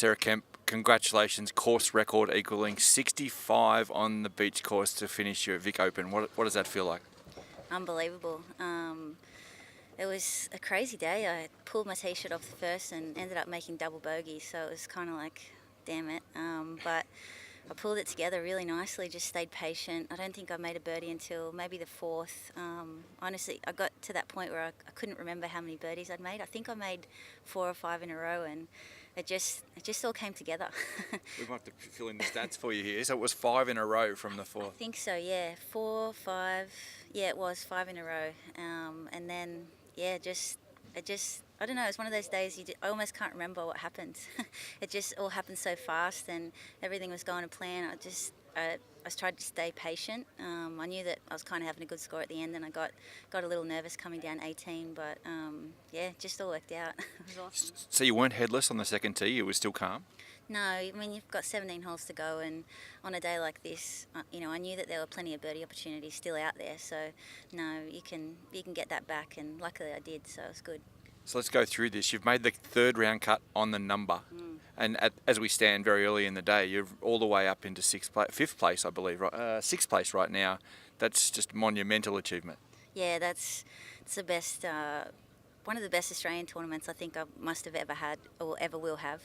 Sarah Kemp, congratulations, course record equaling 65 on the beach course to finish your Vic Open. What does that feel like? Unbelievable. It was a crazy day. I pulled my tee-shirt off the first and ended up making double bogey, so it was kind of like, damn it. But I pulled it together really nicely, just stayed patient. I don't think I made a birdie until maybe the fourth. Honestly, I got to that point where I couldn't remember how many birdies I'd made. I think I made 4 or 5 in a row, and it just all came together. We might have to fill in the stats for you here. So it was 5 in a row from the I fourth. think so, yeah. 4, 5. Yeah, it was 5 in a row. And then, yeah, I don't know, it's one of those days I almost can't remember what happened. It just all happened so fast and everything was going to plan. I tried to stay patient. I knew that I was kind of having a good score at the end, and I got a little nervous coming down 18, but yeah, just all worked out. It was awesome. So you weren't headless on the second tee, you were still calm? No, I mean, you've got 17 holes to go, and on a day like this, I knew that there were plenty of birdie opportunities still out there, so no, you can get that back, and luckily I did, so it was good. So let's go through this. You've made the third round cut on the number, and as we stand very early in the day, you're all the way up into fifth place, I believe, right? Sixth place right now. That's just monumental achievement. Yeah, it's the best. One of the best Australian tournaments I think I must have ever had or ever will have.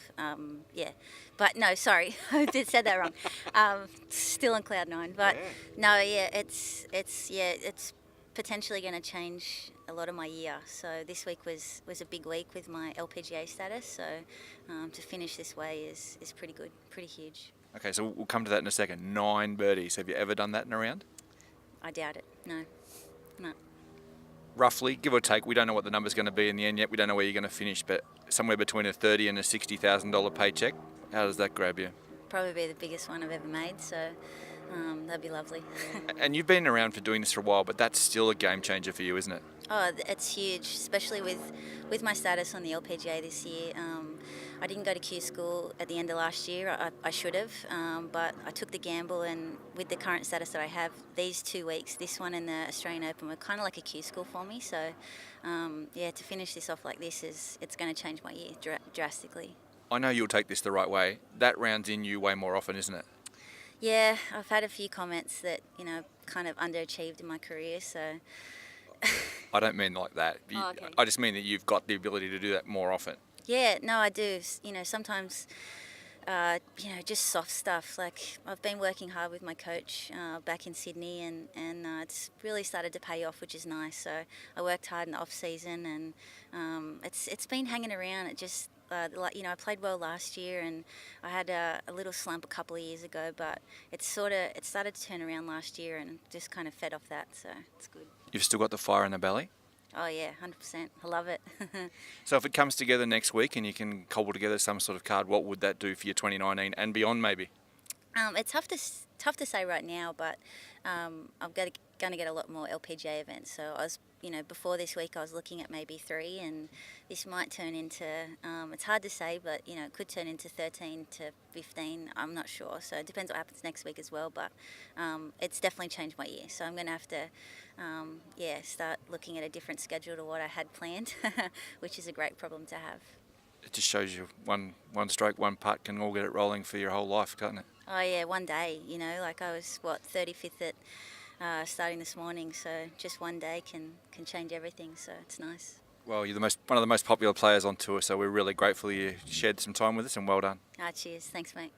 Yeah, but no, sorry, I said that wrong. Still on cloud 9, but Yeah. no, yeah, it's potentially going to change a lot of my year. So this week was a big week with my LPGA status. So to finish this way is pretty good, pretty huge. Okay, so we'll come to that in a second. 9 birdies. Have you ever done that in a round? I doubt it. No. Roughly, give or take, we don't know what the number's going to be in the end yet. We don't know where you're going to finish, but somewhere between a $30,000 and a $60,000 paycheck. How does that grab you? Probably be the biggest one I've ever made, so that'd be lovely. And you've been around for doing this for a while, but that's still a game changer for you, isn't it? Oh, it's huge, especially with my status on the LPGA this year. I didn't go to Q school at the end of last year. I should have, but I took the gamble, and with the current status that I have, these 2 weeks, this one and the Australian Open, were kind of like a Q school for me. So, yeah, to finish this off like this it's going to change my year drastically. I know you'll take this the right way. That round's in you way more often, isn't it? Yeah, I've had a few comments that, kind of underachieved in my career, so... I don't mean like that. Oh, okay. I just mean that you've got the ability to do that more often. Yeah, no, I do. Sometimes, just soft stuff. Like, I've been working hard with my coach back in Sydney, and it's really started to pay off, which is nice. So I worked hard in the off season, and it's been hanging around. It just I played well last year, and I had a little slump a couple of years ago, but it started to turn around last year, and just kind of fed off that. So it's good. You've still got the fire in the belly? Oh yeah, 100%. I love it. So if it comes together next week and you can cobble together some sort of card, what would that do for your 2019 and beyond, maybe? It's tough to say right now, but I'm going to get a lot more LPGA events. So I was, before this week, I was looking at maybe 3, and this might turn into. It's hard to say, but it could turn into 13 to 15. I'm not sure. So it depends what happens next week as well. But it's definitely changed my year. So I'm going to have to, start looking at a different schedule to what I had planned, which is a great problem to have. It just shows you one stroke, one putt can all get it rolling for your whole life, can't it? Oh yeah, one day, like I was 35th at starting this morning, so just one day can change everything, so it's nice. Well, you're one of the most popular players on tour, so we're really grateful you shared some time with us, and well done. Cheers, thanks mate.